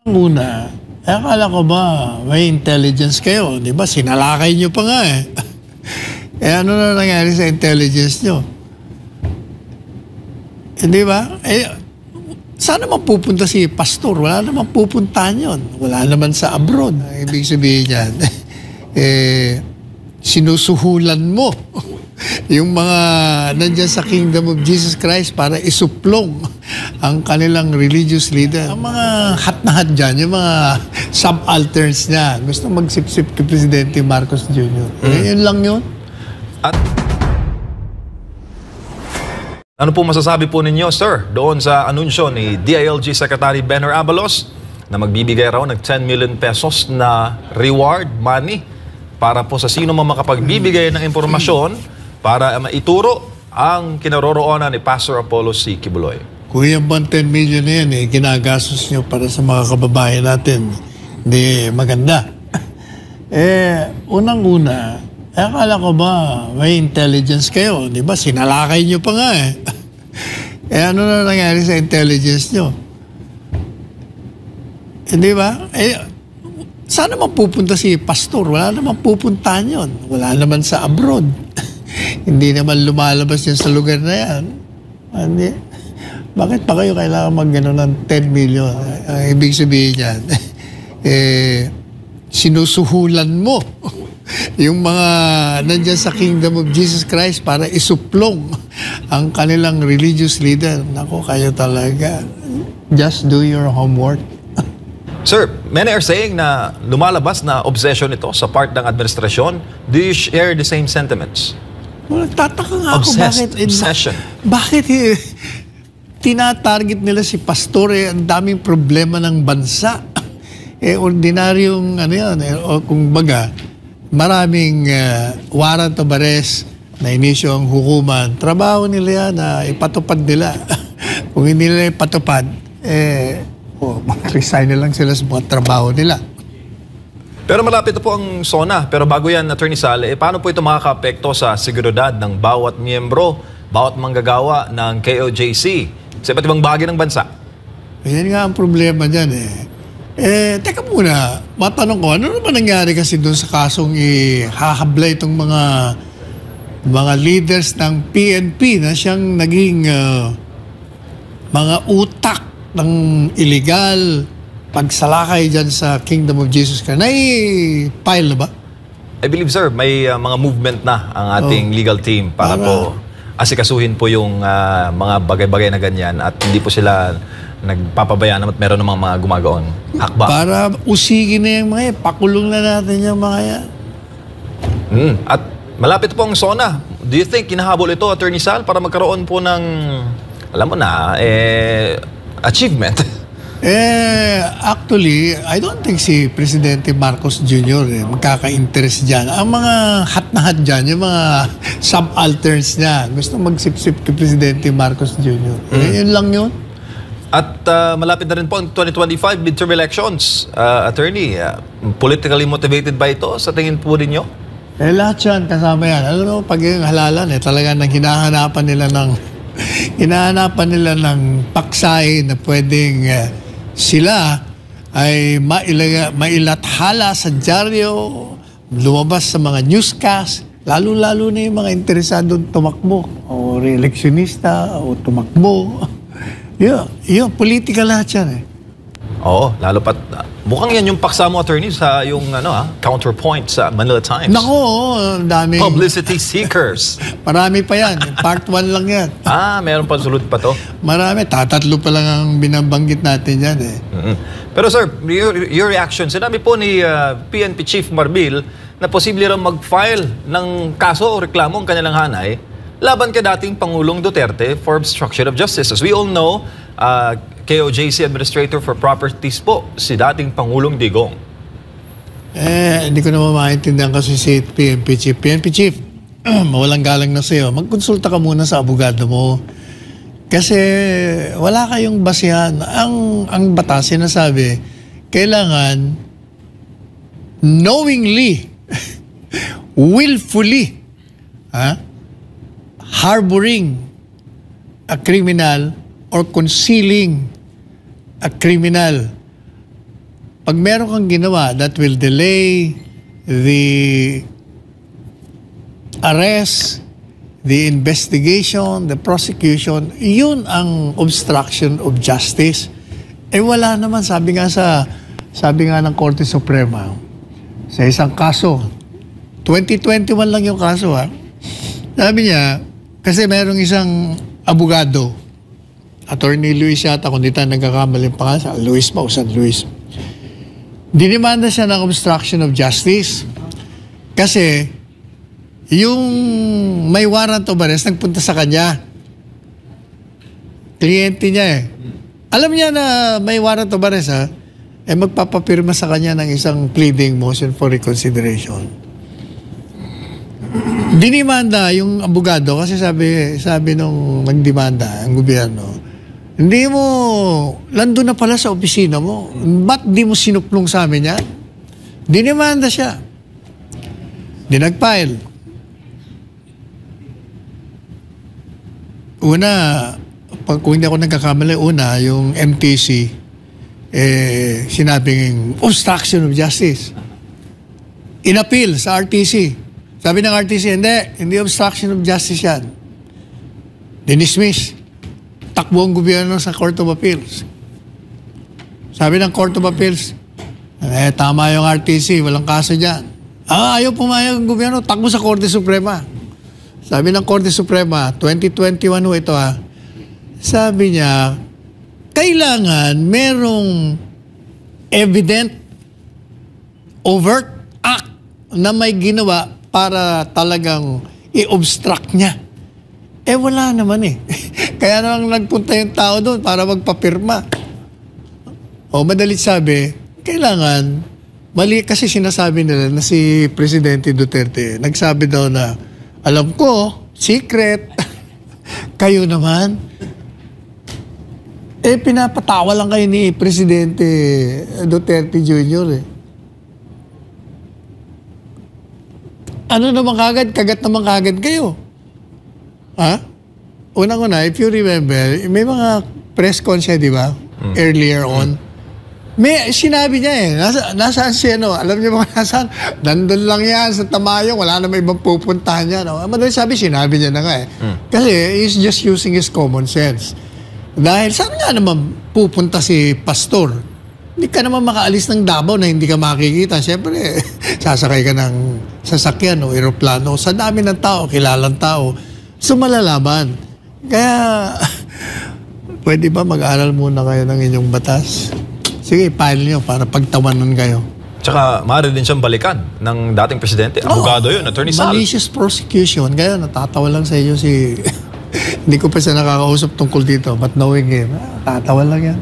Muna, akala ko ba may intelligence kayo? Di ba? Sinalakay nyo pa nga eh. Ano na nangyari sa intelligence nyo? Di ba? Saan naman pupunta si pastor? Wala naman pupuntahan yun. Wala naman sa abroad. Ibig sabihin yan, sinusuhulan mo yung mga nandyan sa Kingdom of Jesus Christ para isuplong ang kanilang religious leader. Ang mga hat na hat dyan, yung mga subalterns niya, gusto magsipsip kay Presidente Marcos Jr. Yun lang yun. At ano po masasabi po ninyo, sir, doon sa anunsyo ni DILG Secretary Benner Abalos na magbibigay raw ng 10 million pesos na reward money para po sa sino man makapagbibigay ng impormasyon para maituro ang kinaroroonan ni Pastor Apollo C. Kibuloy. Kung yung 10 million na yan, ginagastos nyo para sa mga kababayan natin, hindi maganda. Unang-una, akala ko ba may intelligence kayo? Di ba? Sinalakay nyo pa nga eh. Ano na nangyari sa intelligence nyo? Di ba? Saan naman pupunta si pastor? Wala naman pupuntahan yun. Wala naman sa abroad. Hindi naman lumalabas yan sa lugar na yan. Hindi. Bakit pa kayo kailangan mag-gano ng 10 million? Ang ibig sabihin yan, sinusuhulan mo yung mga nandyan sa Kingdom of Jesus Christ para isuplong ang kanilang religious leader. Naku, kayo talaga. Just do your homework. Sir, many are saying na lumalabas na obsession ito sa part ng administrasyon. Do you share the same sentiments? Well, tataka nga ako obsession. Bakit tinatarget nila si pastor ang daming problema ng bansa. Ordinaryong ano yan, o kung baga, maraming warrant of arrest na inisyo ang hukuman. Trabaho nila yan na ipatupad nila. Kung hindi nila ipatupad, mag-resign na lang sila sa mga trabaho nila. Pero malapit po ang SONA. Pero bago yan, Attorney Sale, paano po ito makaka-apekto sa seguridad ng bawat miyembro, bawat manggagawa ng KOJC sa iba't ibang bahagi ng bansa? Yan nga ang problema dyan teka muna, matanong ko, ano naman nangyari kasi doon sa kasong ihahabla itong mga leaders ng PNP na siyang naging mga utak ng illegal pagsalakay dyan sa Kingdom of Jesus Christ. Nai-file na ba? I believe, sir, may mga movement na ang ating legal team para po asikasuhin po yung mga bagay-bagay na ganyan at hindi po sila nagpapabayaan at meron namang mga gumagaon. Hakbang. Para usigin na yung mga pakulong na natin yung mga yan. At malapit po ang SONA. Do you think kinahabol ito, Attorney Sal, para magkaroon po ng, alam mo na, achievement? Actually, I don't think si Presidente Marcos Jr. magkaka-interest dyan. Ang mga hat na hat dyan, yung mga subalterns niya, gusto magsipsip kay Presidente Marcos Jr. Yun lang yun. At malapit na rin po ang 2025 midterm elections. Attorney, politically motivated ba ito sa tingin po ninyo? Lahat yan, kasama yan. Alam mo, pag yung halalan, talaga nang hinahanapan nila ng paksay na pwedeng sila ay mailathala sa dyaryo, lumabas sa mga newscast, lalo-lalo na yung mga interesadong tumakbo o re-electionista o tumakbo. Yun, political lahat yan Oo, lalo pat mukhang yan yung paksa mo, Attorney, sa yung counterpoint sa Manila Times. Nako, dami. Publicity seekers. Marami pa yan. Part 1 lang yan. Meron pa sulod pa to? Marami. Tatatlo pa lang ang binabanggit natin yan Pero sir, your reaction, sinabi po ni PNP Chief Marbil na posible rin mag-file ng kaso o reklamo ang kanilang hanay laban kay dating Pangulong Duterte for obstruction of justice. As we all know, KOJC Administrator for Properties po, si dating Pangulong Digong. Hindi ko naman maintindihan kasi si PNP Chief. PNP Chief, mawalang galang na sa'yo. Magkonsulta ka muna sa abogado mo. Kasi wala kayong basihan. Ang batas sinasabi, kailangan knowingly, willfully, harboring a criminal or concealing a criminal pag meron kang ginawa that will delay the arrest, the investigation, the prosecution, yun ang obstruction of justice. Eh wala naman, sabi nga ng Korte Suprema, sa isang kaso, 2021 lang yung kaso ha. Sabi niya, kasi merong isang abogado, Attorney Luis yata, kung di tayo nagkakamali pa nga, Luis pa o San Luis. Dinimanda siya ng obstruction of justice. Kasi, yung may warrant of arrest, nagpunta sa kanya. Kliyente niya eh. Alam niya na may warrant of arrest ha, eh magpapapirma sa kanya ng isang pleading motion for reconsideration. Dinimanda yung abogado kasi sabi nung nagdemanda ang gobyerno, hindi mo, lando na pala sa opisina mo. Ba't di mo sinuplong sa amin yan? Dinimanda siya. Di nag-file. Una, kung hindi ako nagkakamali, yung MTC, sinabing obstruction of justice. In-appeal sa RTC. Sabi ng RTC, hindi obstruction of justice yan. Dinismiss. Takbo ang gobyerno sa Court of Appeals. Sabi ng Court of Appeals, tama yung RTC, walang kaso dyan. Ayaw pumayag ang gobyerno, takbo sa Korte Suprema. Sabi ng Korte Suprema, 2021 ito sabi niya, kailangan merong evident overt act na may ginawa para talagang i-obstruct niya. Wala naman eh. Kaya naman nagpunta yung tao doon para magpapirma. Madalit sabi, kailangan, mali kasi sinasabi nila na si Presidente Duterte, nagsabi daw na, alam ko, secret. Kayo naman. Pinapatawa lang kayo ni Presidente Duterte Jr. Ano naman kagad? Kagat naman kagad kayo. Unang-una, if you remember, may mga press con siya, di ba? Earlier on. May sinabi niya nasaan siya, alam niyo ba nasaan? Nandun lang yan sa Tamayong, wala na may ibang pupuntahan niya. Madaling sinabi niya na nga Kasi he's just using his common sense. Dahil saan nga naman pupunta si Pastor? Hindi ka naman makaalis ng Davao na hindi ka makikita. Siyempre, sasakay ka ng sasakyan o eroplano. Sa dami ng tao, kilalang tao. So, malalaman. Kaya, pwede ba mag-aral muna kayo ng inyong batas? Sige, file nyo para pagtawanan kayo. Tsaka, maaari din siyang balikan ng dating presidente. Abogado yun, Attorney Sal. Malicious prosecution. Kaya natatawa lang sa inyo si... Hindi ko pa siya nakakausap tungkol dito. But knowing him, tatawa lang yan.